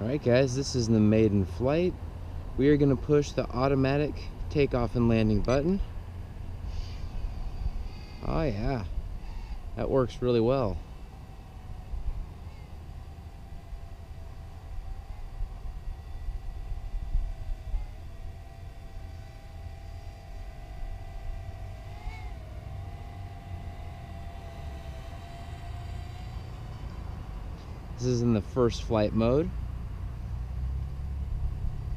Alright guys, this is the Maiden flight. We are going to push the automatic takeoff and landing button. Oh yeah, that works really well. This is in the first flight mode.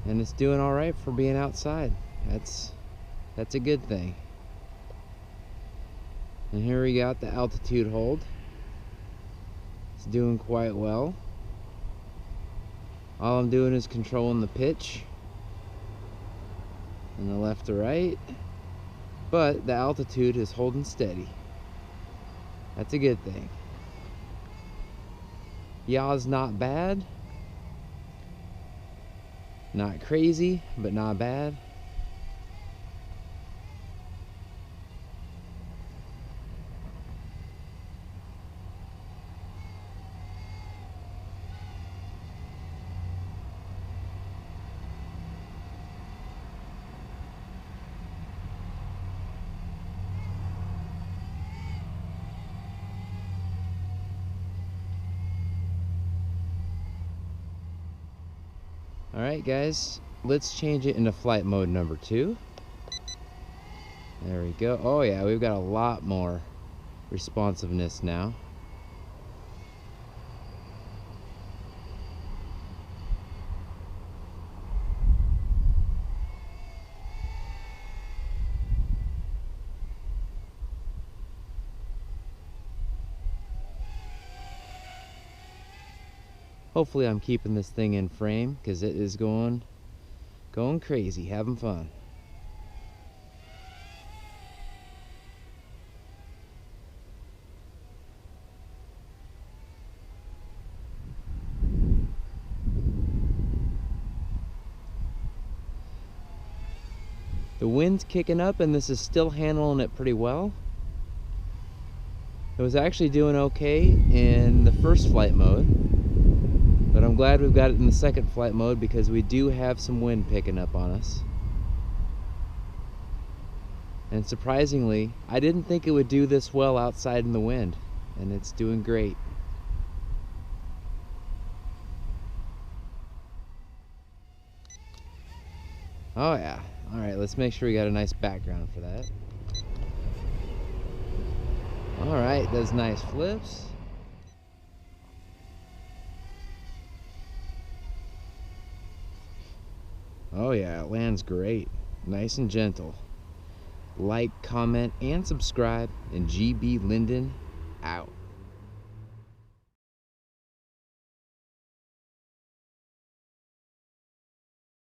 And it's doing all right for being outside. That's a good thing. And here we got the altitude hold. It's doing quite well. All I'm doing is controlling the pitch from the left to right, but the altitude is holding steady. That's a good thing. Yaw's not bad. Not crazy, but not bad. Alright guys, let's change it into flight mode number 2. There we go. Oh yeah, we've got a lot more responsiveness now. Hopefully I'm keeping this thing in frame because it is going crazy, having fun. The wind's kicking up and this is still handling it pretty well. It was actually doing okay in the first flight mode, but I'm glad we've got it in the second flight mode because we do have some wind picking up on us. And surprisingly, I didn't think it would do this well outside in the wind, and it's doing great. Oh yeah. Alright, let's make sure we got a nice background for that. Alright, does nice flips. Oh yeah, it lands great. Nice and gentle. Like, comment, and subscribe, and GB Linden out.